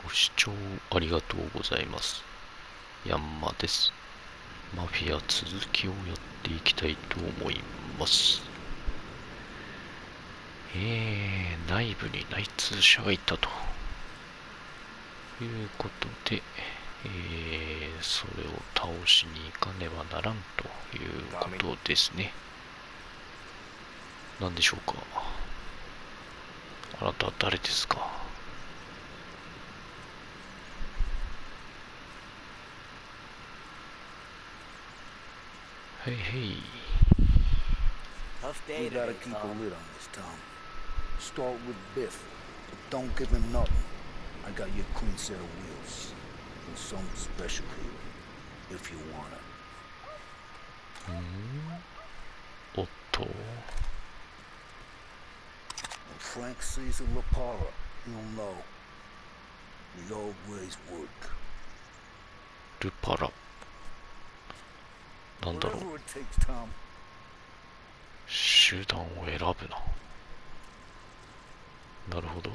ご視聴ありがとうございます。ヤンマです。マフィア続きをやっていきたいと思います。内部に内通者がいたということで、それを倒しに行かねばならんということですね。何でしょうか。あなたは誰ですか。Hey, hey. Tough day You today, gotta keep a Tom. lid on this, Tom. Start with Biff, but don't give him nothing. I got you a clean set of wheels. And something special here, if you want it. おっと。When Frank sees a Lapara, he'll know. We always work. ルパラ。なんだろう。 Whatever it takes, Tom. 手段を選ぶな。なるほど。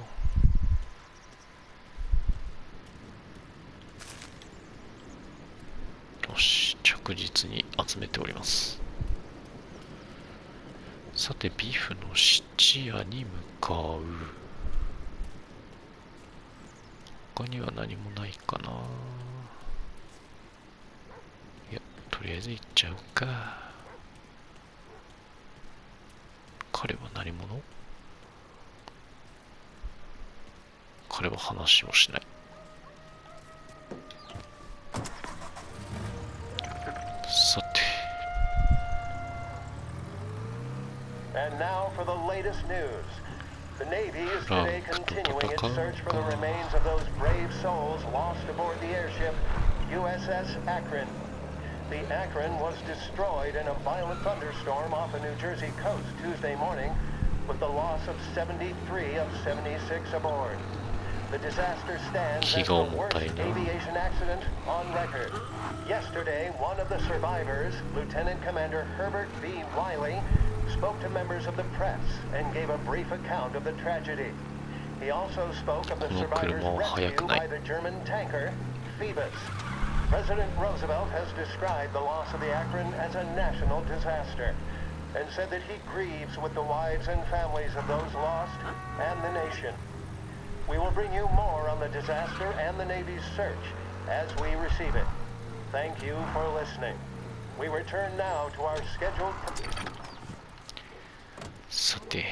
よし、着実に集めております。さて、ビーフの質屋に向かう。他には何もないかな。いや、とりあえず行っちゃうか。彼は何者？彼は話もしない。さて。And now for the latest news. The Navy is today continuing its search for the remains of those brave souls lost aboard the airship USS Akron. The Akron was destroyed in a violent thunderstorm off the New Jersey coast Tuesday morning, with the loss of 73 of 76 aboard. The disaster stands as the worst aviation accident on record. Yesterday, one of the survivors, Lieutenant Commander Herbert B. Wiley, spoke to members of the press and gave a brief account of the tragedy. He also spoke of the survivors' rescue by the German tanker, Phoebus. President Roosevelt has described the loss of the Akron as a national disaster and said that he grieves with the wives and families of those lost and the nation. We will bring you more on the disaster and the Navy's search as we receive it. Thank you for listening. We return now to our scheduled... さて。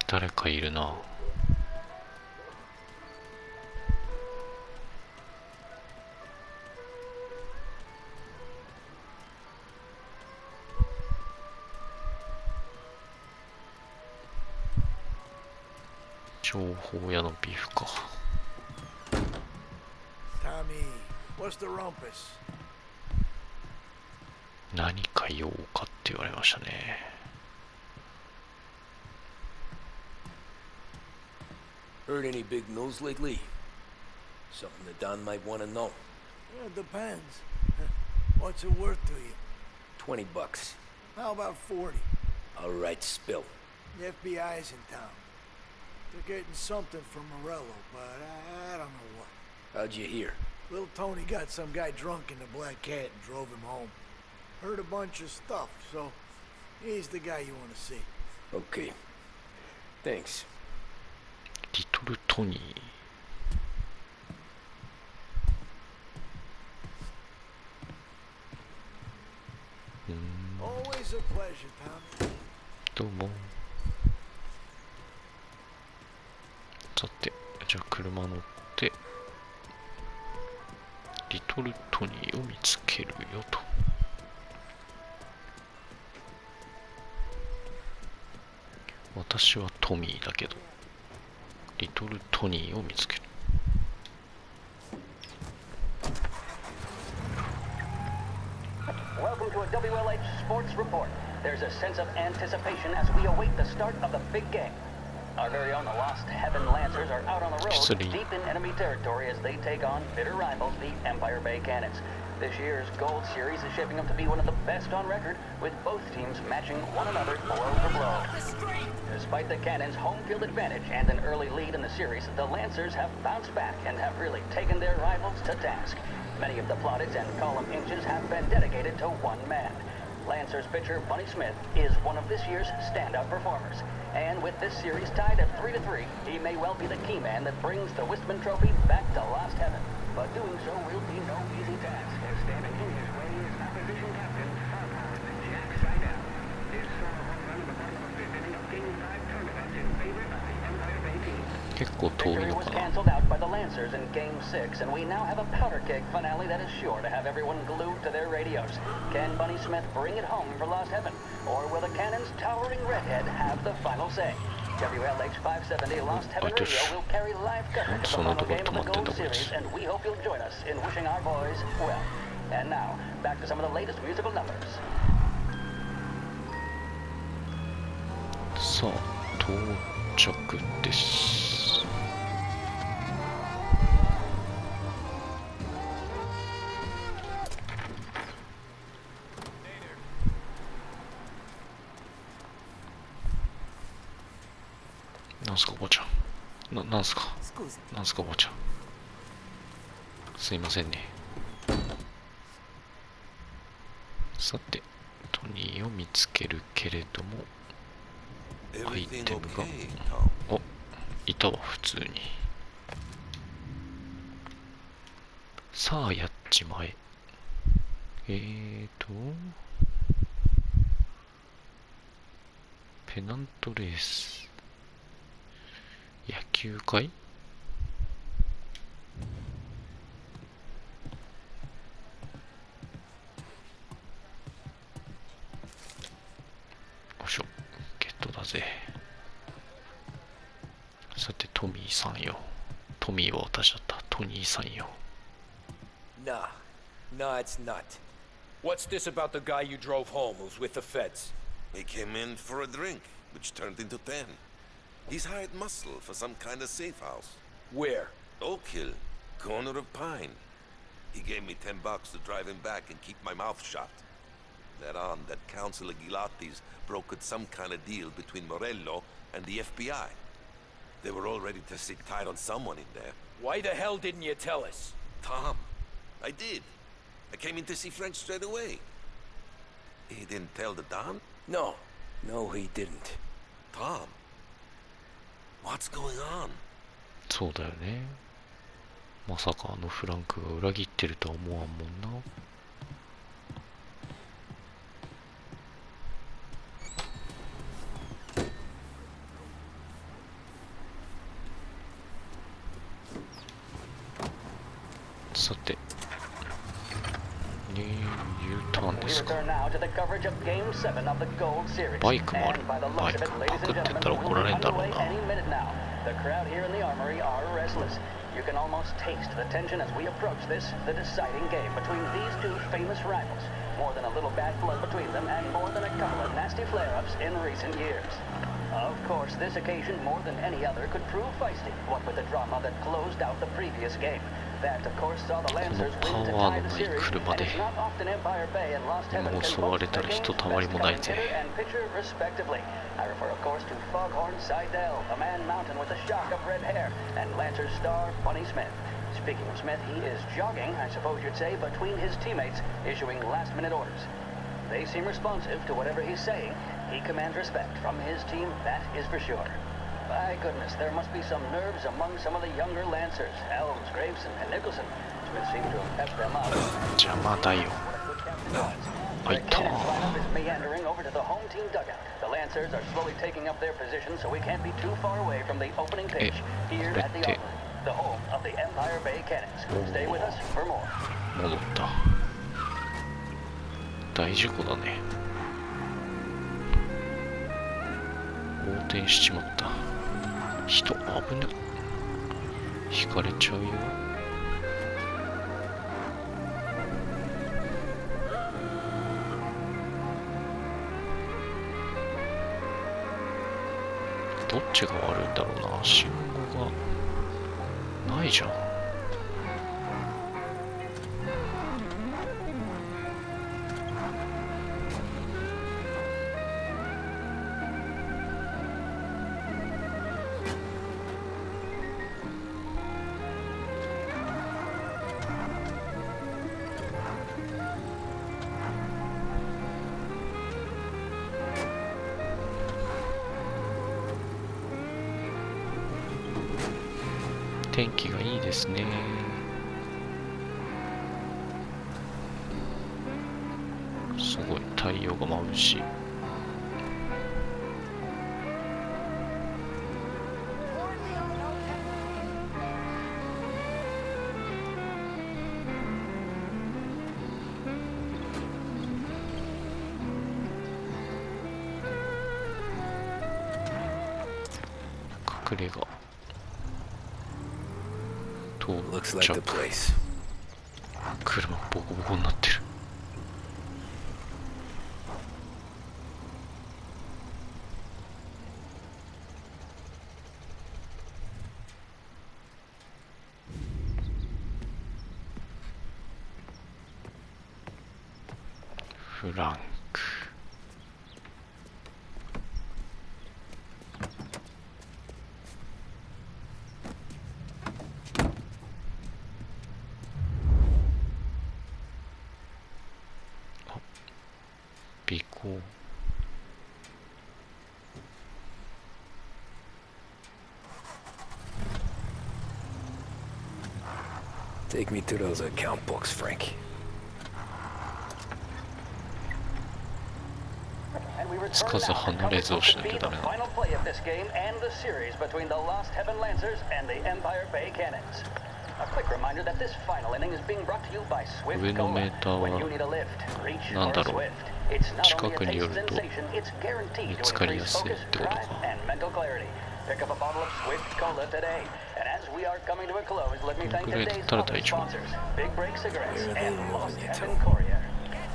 誰かいるな。情報屋のビーフか。Tommy, what's the rumpus? 何か用かって言われましたね。Heard any big news lately? Something that Don might want to know. Yeah, it depends. What's it worth to you? $20. How about 40? All right, spill. The FBI's in town. They're getting something from Morello, but I don't know what. How'd you hear? Little Tony got some guy drunk in the Black Cat and drove him home. Heard a bunch of stuff, so he's the guy you want to see. Okay. Thanks. リトルトニー。Always a pleasure, Tom. どうも。さて、じゃあ車乗ってリトルトニーを見つけるよと。私はトミーだけど、リトルトニーを見つける。Welcome to a WLH Sports Report. There's a sense of anticipation as we await the start of the big game. Our very own Lost Heaven Lancers are out on the road, deep in enemy territory as they take on bitter rivals, the Empire Bay Cannons. This year's Gold Series is shaping up to be one of the best on record, with both teams matching one another blow for blow. Despite the Cannons' home field advantage and an early lead in the series, the Lancers have bounced back and have really taken their rivals to task. Many of the plaudits and column inches have been dedicated to one man. Lancers pitcher Bunny Smith is one of this year's standout performers. And with this series tied at 3-3, he may well be the key man that brings the Wistman Trophy back to Lost Heaven. But doing so will be no easy task, as standing in his way is opposition captain Jack Seidel. This saw a home run in the bottom of the fifth inning of Game 5 tournament in favor of the Empire Bay team. 結構遠い Victory の was かな。 canceled out by the Lancers in Game 6, and we now have a powder keg finale that is sure to have everyone glued to their radios. Can Bunny Smith bring it home for Lost Heaven, or will the Cannon's towering redhead have the final say? WLH 570 Lost Heaven Radio will carry live coverage of the final game of the Gold Series, and we hope you'll join us in wishing our boys well. And now, back to some of the latest musical numbers. さあ、到着です。なんすか、おばちゃん。なんすか。なんすか、おばちゃん。すいませんね。さて、トニーを見つけるけれども、アイテムが、お、いたわ、普通に。さあ、やっちまえ。ペナントレース。野球会？よいしょ、ゲットだぜ。さて、トミーさんよ。トミーは私だった。トニーさんよ。Nah, it's not. What's this about the guy you drove home who's with the feds? He came in for a drink, which turned into 10. He's hired muscle for some kind of safe house. Where? Oak Hill, corner of Pine. He gave me $10 to drive him back and keep my mouth shut. Later on, that Councilor Gilatti's brokered some kind of deal between Morello and the FBI. They were all ready to sit tight on someone in there. Why the hell didn't you tell us? Tom, I did. I came in to see Frank straight away. He didn't tell the Don? No, he didn't. Tom, what's going on? そうだよね。まさかあのフランクが裏切ってるとは思わんもんな。さて、U ターンですか。バイクもある。バイクパクってったら怒られんだろうな。The crowd here in the armory are restless. You can almost taste the tension as we approach this, the deciding game between these two famous rivals. More than a little bad blood between them, and more than a couple of nasty flare-ups in recent years. Of course, this occasion, more than any other, could prove feisty, what with the drama that closed out the previous game. That, of course, saw the Lancers win to tie the series, and it's not often Empire Bay and Lost Heaven can both the game, best commentator and pitcher, respectively. I refer, of course, to Foghorn Seidel, a man mountain with a shock of red hair, and Lancers star Bunny Smith. Speaking of Smith, he is jogging, I suppose you'd say, between his teammates, issuing last-minute orders. They seem responsive to whatever he's saying. He commands respect from his team, that is for sure. My goodness, there must be some nerves among some of the younger Lancers. Helms, Graveson, and Nicholson. Smith seems to have pepped them up. 邪魔だよ。あいた。 Meandering over to the home team dugout. The Lancers are slowly taking up their position, so we can't be too far away from the opening pitch here at the Armory, the home of the Empire Bay Cannons. Stay with us for more. 戻った。大事故だね。横転しちまった。人危ね。引かれちゃうよ。どっちが悪いんだろうな。信号がないじゃん。天気がいいですね。すごい太陽が眩しい。隠れ家Looks like the place. 車ボコボコになってる。フランク。尾行。Take me to those account books, Frank. つかず離れずをしなきゃダメなの。上のメーターはなんだろう。近くに寄ると見つかりやすいってことか。Pick up a bottle of Swift Cola today. And as we are coming to a close, let me thank today's sponsors, Big Break Cigarettes and Lost Heaven Courier.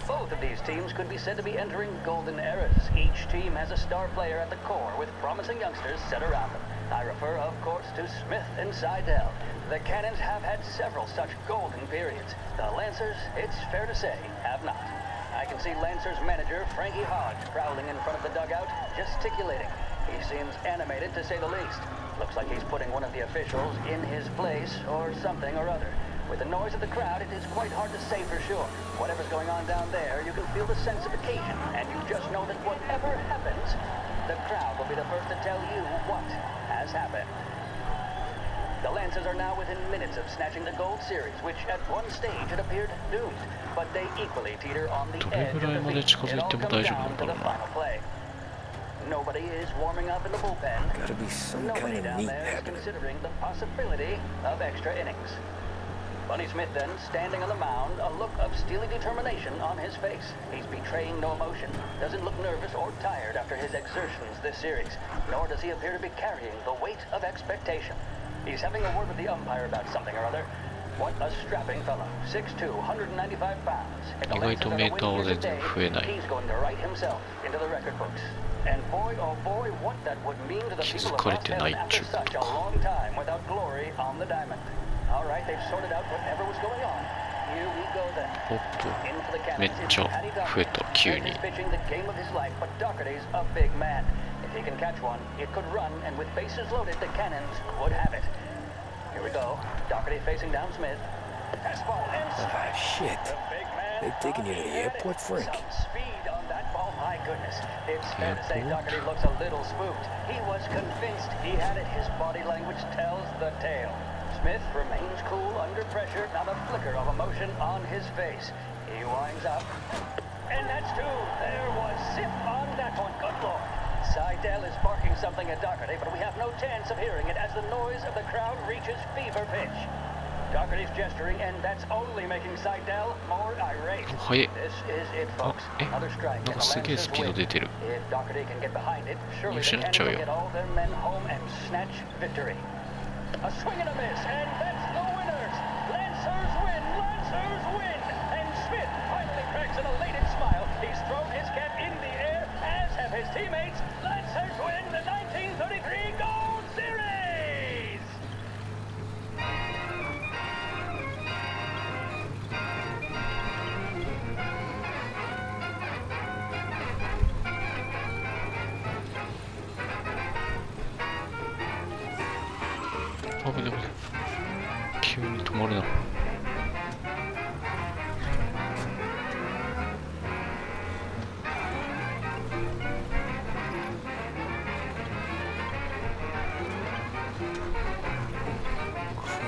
Both of these teams could be said to be entering golden eras. Each team has a star player at the core with promising youngsters set around them. I refer, of course, to Smith and Seidel. The Cannons have had several such golden periods. The Lancers, it's fair to say, have not. I can see Lancers manager Frankie Hodge prowling in front of the dugout, gesticulating. He seems animated to say the least. Looks like he's putting one of the officials in his place or something or other. With the noise of the crowd, it is quite hard to say for sure. Whatever's going on down there, you can feel the sense of occasion, and you just know that whatever happens, the crowd will be the first to tell you what has happened. The Lancers are now within minutes of snatching the Gold Series, which at one stage had appeared doomed, but they equally teeter on the edge of defeat. It all comes down to the final play. Nobody is warming up in the bullpen. Gotta be some Nobody kind of down meat there is happening. considering the possibility of extra innings. Bunny Smith then, standing on the mound, a look of steely determination on his face. He's betraying no emotion, doesn't look nervous or tired after his exertions this series, nor does he appear to be carrying the weight of expectation. He's having a word with the umpire about something or other. What a strapping fellow, 6'2", 195 pounds. If the Lancers are to win here today, he's going to write himself into the record books. And boy, oh boy, what that would mean to the people of Lost Heaven after such a long time without glory on the diamond. All right, they've sorted out whatever was going on. Here we go then. In for the Cannons, it's Patty Doherty. He's pitching the game of his life, but Doherty's a big man. If he can catch one, it could run, and with bases loaded, the Cannons could have it. Here we go. Doherty facing down Smith. Fastball and strike. Shit. The big man They've taken you to the airport, Frank. Some speed on that ball, my goodness. It's fair to say Doherty looks a little spooked. He was convinced he had it. His body language tells the tale. Smith remains cool under pressure, not a flicker of emotion on his face. He winds up. And that's two. There was zip on that one. Good Lord. Seidel is barking something at Doherty, but we have no chance of hearing it as the noise of the crowd reaches fever pitch. Doherty's gesturing, and that's only making Seidel more irate. This is it, folks. Another strike, and the Lancers win. If Doherty can get behind it, surely the Cannons will get all their men home and snatch victory. A swing and a miss, and that's the winners. Lancers win, Lancers win. And Smith finally cracks an elated smile. He's thrown his cap in the air, as have his teammates. Lancers win the 1933 Gold こで急に止まるな。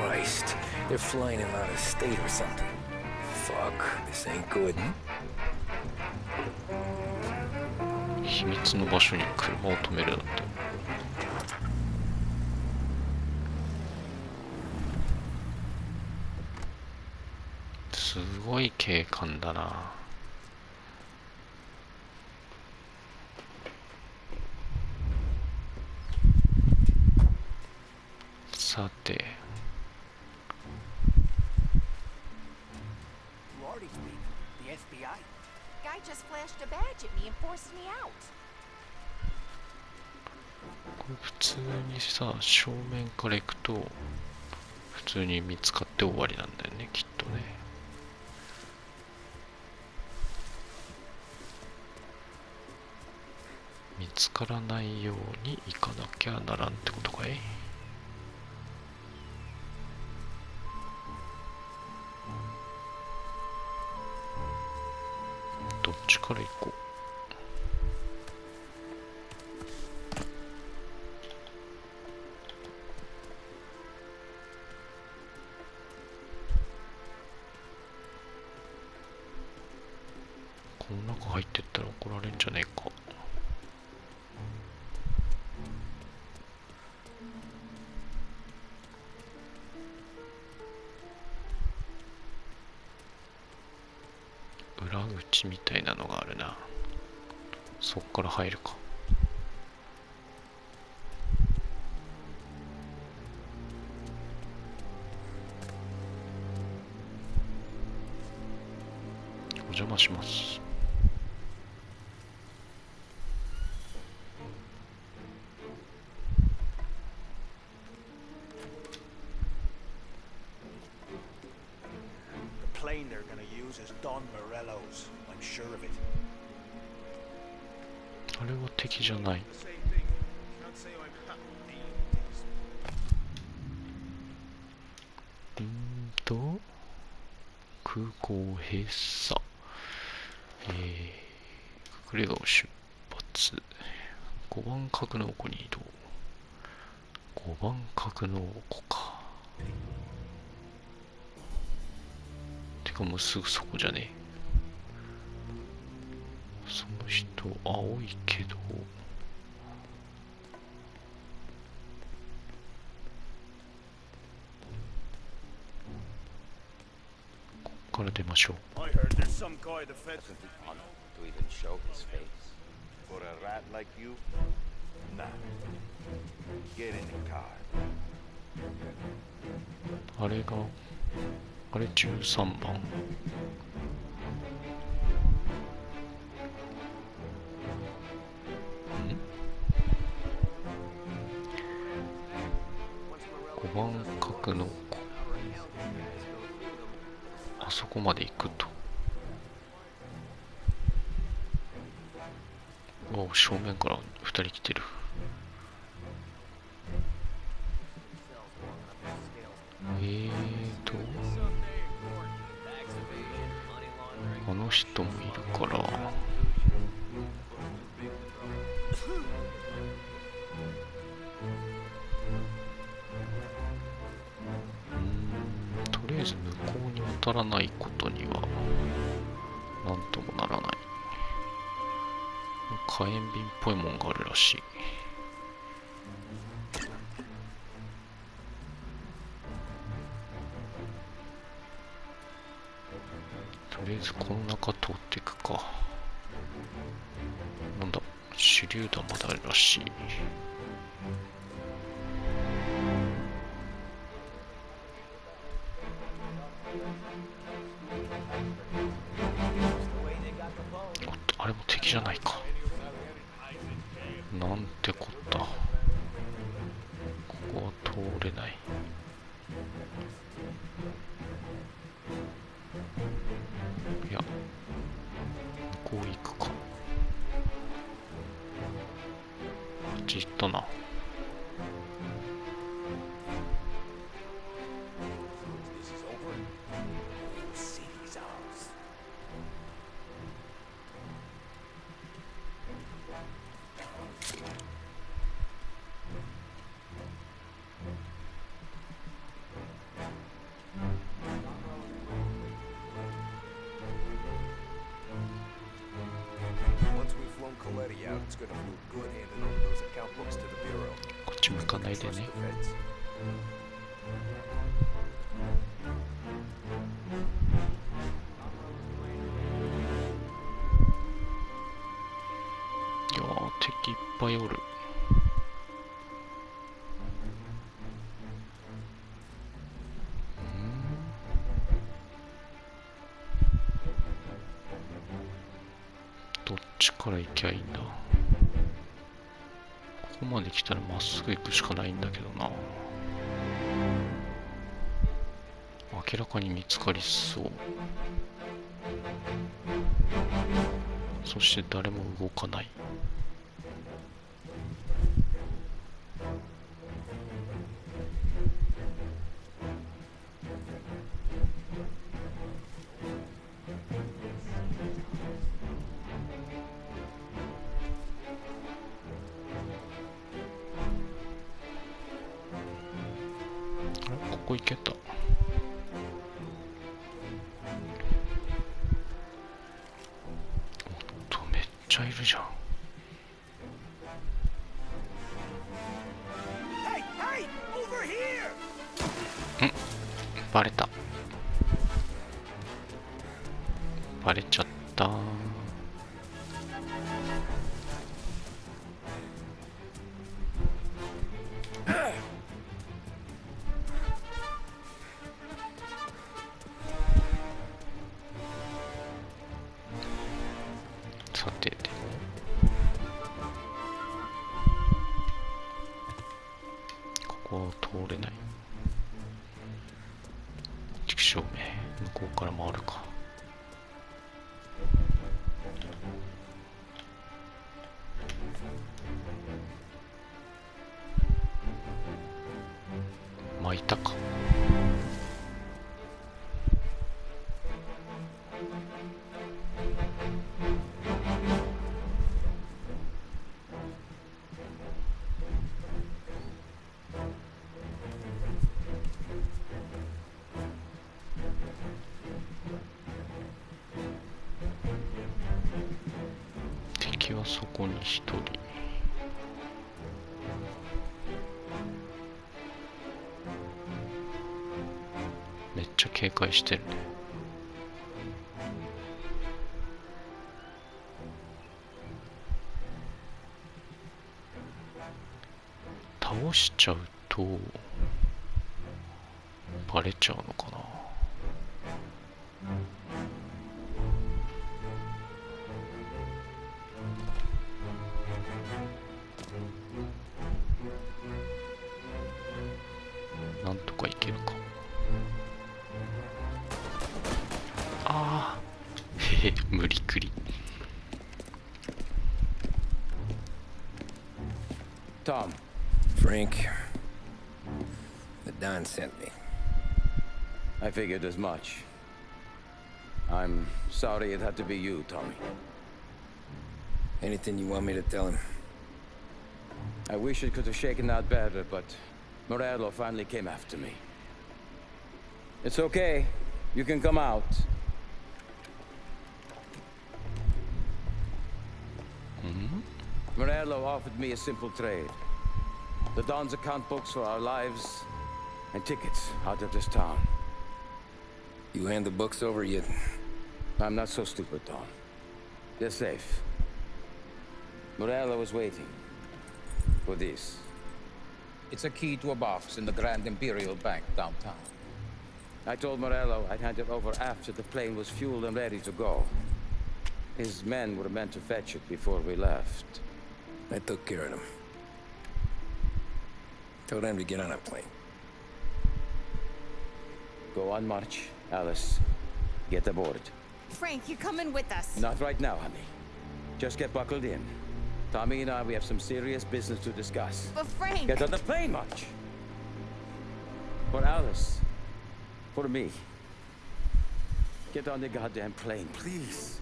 Christ, they're flying him out of state or something. Fuck, this ain't good. 秘密の場所に車を止めるだって。すごい景観だな。さて、これ普通にさ、正面から行くと普通に見つかって終わりなんだよね、きっとね。見つからないように行かなきゃならんってことかい。どっちから行こう。この中入ってったら怒られんじゃねえか。裏口みたいなのがあるな。そっから入るか。お邪魔します。あれは敵じゃない。空港閉鎖。隠れ家を出発。5番格納庫に移動。5番格納庫か。てかもうすぐそこじゃねえ。その人青いけど、こっから出ましょう。あれがあれ13番。5番角のあそこまで行くと。正面から2人来てる。あの人もいるから、とりあえず向こうに渡らないことにはなんともならない。火炎瓶っぽいもんがあるらしい。とりあえずこの中通っていくか。なんだ、手榴弾まであるらしい。あれも敵じゃないか。なんてこった。ここは通れない。いや、向こう行くか。こっち行ったな。It's gonna feel good handing over those account books to the bureau. こっち向かないで Trust ね。 the feds. いやー、敵いっぱいおる。どっちから行きゃいいんだ。ここまで来たらまっすぐ行くしかないんだけどな。明らかに見つかりそう。そして誰も動かない。あれ、ここ行けた。おっと、めっちゃいるじゃん。バレた。バレちゃった。さて、でもここは通れない。畜生め、向こうから回るか。巻いたか。敵はそこに一人。めっちゃ警戒してるね。倒しちゃうとバレちゃうのかな。なんとかいけるか。ああ、へへ、無理くり。Tom. Frank. The Don sent me. I figured as much. I'm sorry it had to be you, Tommy. Anything you want me to tell him? I wish it could have shaken out better, but Morello finally came after me. It's okay. You can come out. Morello offered me a simple trade. The Don's account books for our lives and tickets out of this town. You hand the books over yet? I'm not so stupid, Don. They're safe. Morello was waiting for this. It's a key to a box in the Grand Imperial Bank downtown. I told Morello I'd hand it over after the plane was fueled and ready to go. His men were meant to fetch it before we left. I took care of them. Told them to get on a plane. Go on, March. Alice, get aboard. Frank, you're coming with us. Not right now, honey. Just get buckled in. Tommy and I, we have some serious business to discuss. But Frank... Get on the plane, March! For Alice. For me. Get on the goddamn plane, please.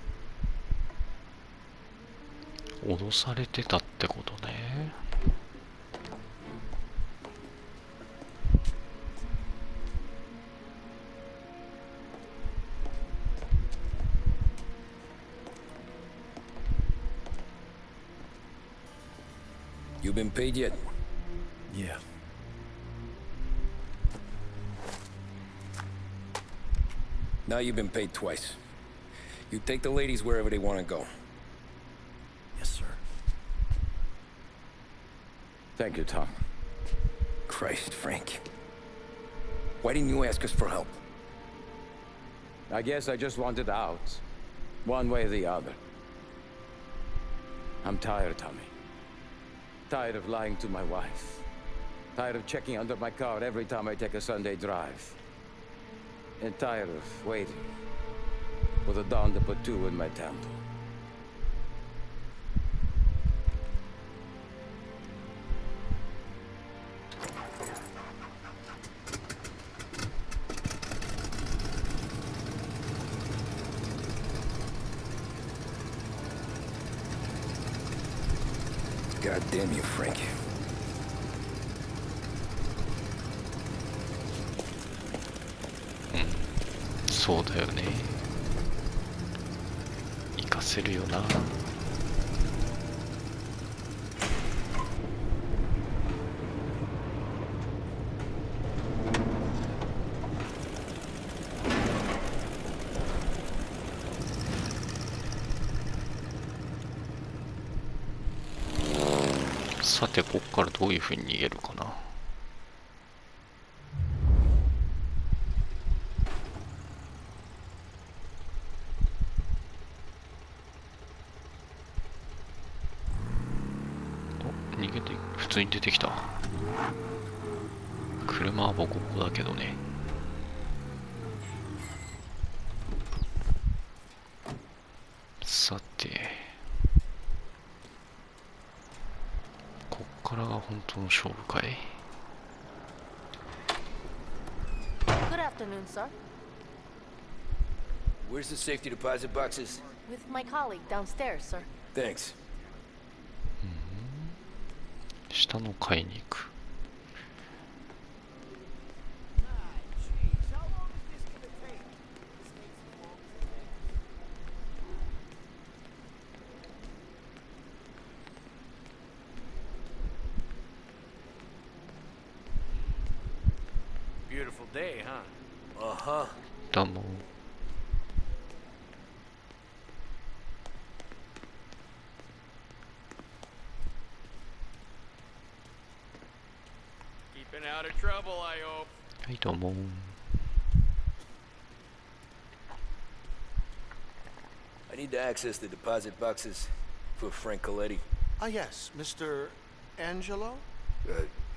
脅されてたってことね。been paid yet? Yeah. Now you've been paid twice. You take the ladies wherever they want to go. Yes, sir. Thank you, Tom. Christ, Frank. Why didn't you ask us for help? I guess I just wanted out. One way or the other. I'm tired, Tommy. Tired of lying to my wife. Tired of checking under my car every time I take a Sunday drive. And tired of waiting for the dawn to put two in my temple. God damn you, Frank. そうだよね。活かせるよな。さて、ここからどういう風に逃げるかな。お、逃げて、普通に出てきた。車はボコボコだけどね。さて。ここからが本当の勝負かい。Good afternoon, sir. Where's the safety deposit boxes? With my colleague downstairs, sir. Thanks. 下の階に行く。Beautiful day, huh? Uh-huh. どうも。Keeping out of trouble, I hope. はい、どうも。I need to access the deposit boxes for Frank Coletti. Ah, yes, Mr. Angelo?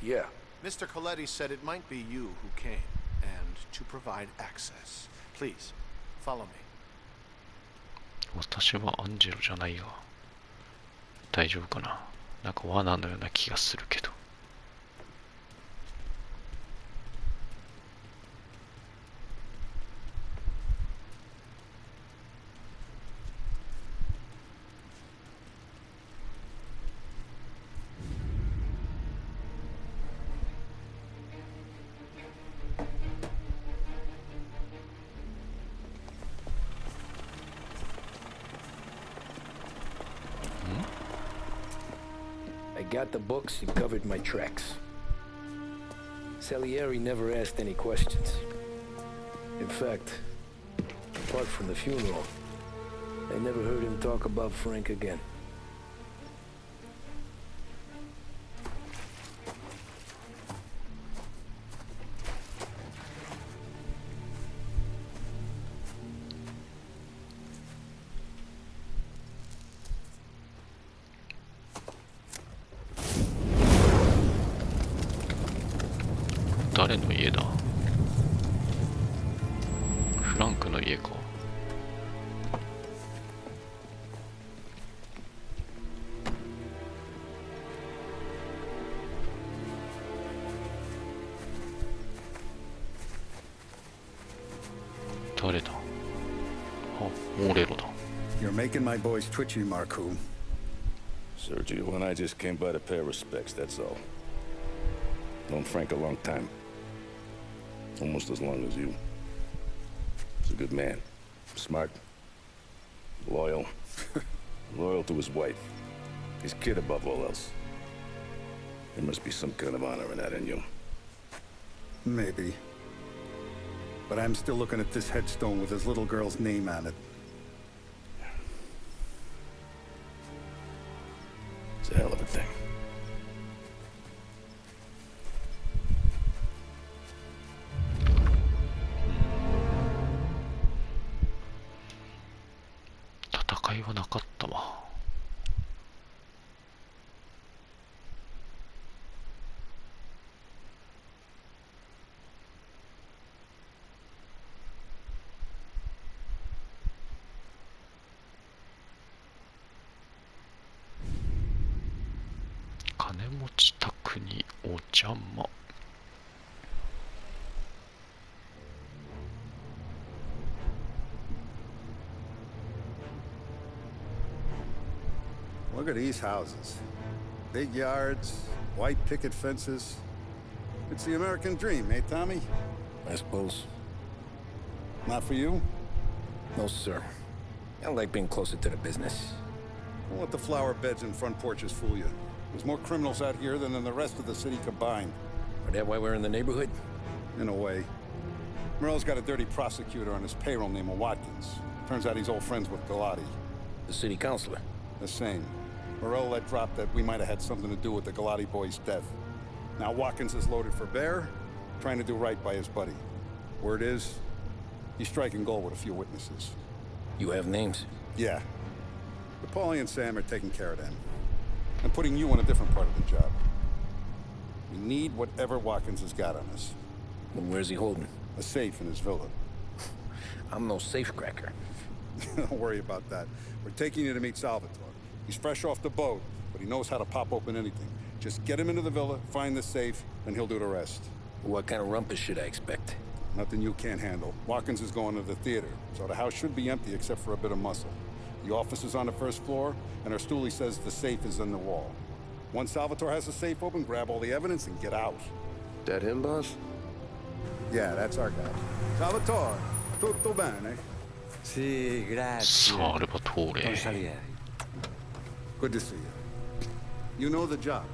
Yeah. Mr. Coletti said it might be you who came, and to provide access. Please, follow me. 私はアンジェロじゃないが。大丈夫かな。なんか罠のような気がするけど。I got the books and covered my tracks. Salieri never asked any questions. In fact, apart from the funeral, I never heard him talk about Frank again. .誰の家だ。フランクの家か。誰だ。あ、モレロだ。 You're making my boys twitchy, Marcoux. Sergio and I just came by to pay our respects, that's all. Known Frank a long time. Almost as long as you. He's a good man. Smart. Loyal. Loyal to his wife. His kid above all else. There must be some kind of honor in that in you. Maybe. But I'm still looking at this headstone with his little girl's name on it. It's a hell of a thing. Look at these houses. Big yards, white picket fences. It's the American dream, eh, Tommy? I suppose. Not for you? No, sir. I like being closer to the business. Don't let the flower beds and front porches fool you. There's more criminals out here than in the rest of the city combined. Is that why we're in the neighborhood? In a way. Morello's got a dirty prosecutor on his payroll named Watkins. Turns out he's old friends with Galati. The city councilor? The same. Morello let drop that we might have had something to do with the Galati boy's death. Now Watkins is loaded for bear, trying to do right by his buddy. Word is, he's striking gold with a few witnesses. You have names? Yeah. But Paulie and Sam are taking care of them. I'm putting you on a different part of the job. We need whatever Watkins has got on us. Well, where's he holding? A safe in his villa. I'm no safecracker. Don't worry about that. We're taking you to meet Salvatore. He's fresh off the boat, but he knows how to pop open anything. Just get him into the villa, find the safe, and he'll do the rest. What kind of rumpus should I expect? Nothing you can't handle. Watkins is going to the theater, so the house should be empty except for a bit of muscle. The office is on the first floor, and our stoolie says the safe is in the wall. Once Salvatore has the safe open, grab all the evidence and get out. That him, boss? Yeah, that's our guy. Salvatore, tutto bene? Sì, grazie. Salvatore. Good to see you. You know the job.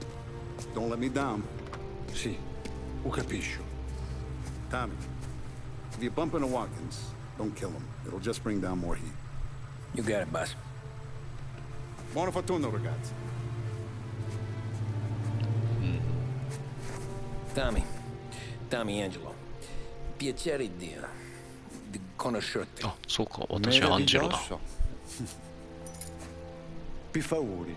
Don't let me down. Sì, ho capisco. Tommy, if you bump into Watkins, don't kill him. It'll just bring down more heat. You got it, boss. Buona fortuna, ragazzi. Tommy Angelo. Piacere di conoscerti. あ、そうか、私はアンジェロだ。Per favore.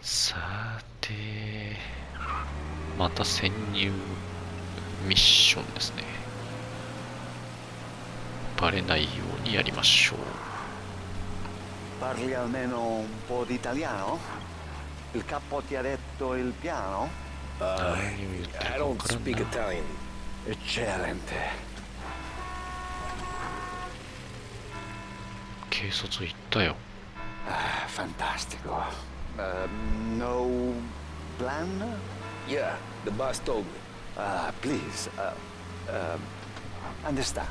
さて、また潜入ミッションですね。バレないようにやりましょう。Parli almeno un po' di italiano? Il capo ti ha detto il piano? I don't speak Italian. Eccellente. 警察行ったよ。Fantastico. No plan? Yeah, the boss told me. Please. Understand.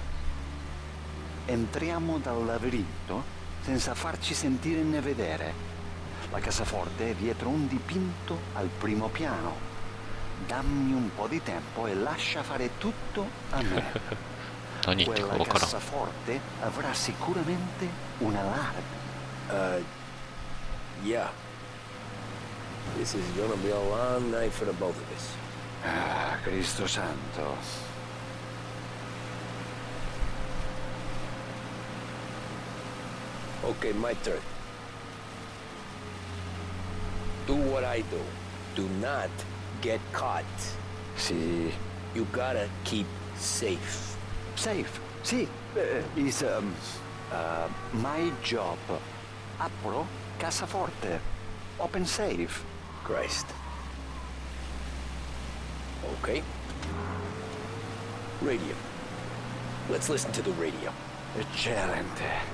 Entriamo dal labirinto senza farci sentire né vedere. La cassaforte è dietro un dipinto al primo piano. Dammi un po' di tempo e lascia fare tutto a me. Quella cassaforte avrà sicuramente un allarme. Yeah. This is gonna be a long night for the both of us. Cristo santo. Okay, my turn. Do what I do. Do not get caught. Sì. You gotta keep safe. Safe? Sì. Is my job. Apro cassaforte. Open safe. Christ. Okay. Radio. Let's listen to the radio. Eccellente.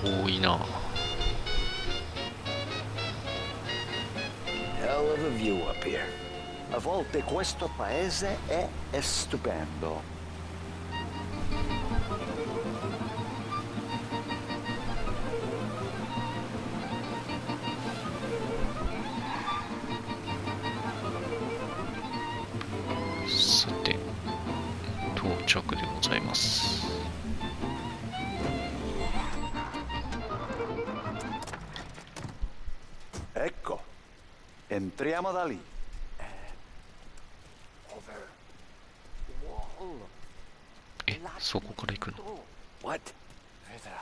遠いな。 Hell of a view up here. A volte questo paese è stupendo. Ecco, entriamo da lì. Over the wall. そこから行くの？ What? Vedrai.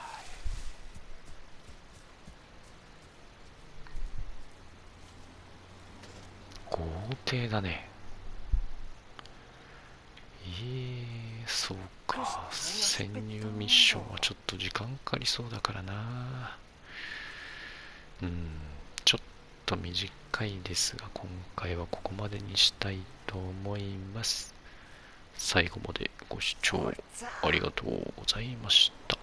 豪邸だね。そうか。潜入ミッションはちょっと時間かかりそうだからな。ちょっと短いですが、今回はここまでにしたいと思います。最後までご視聴ありがとうございました。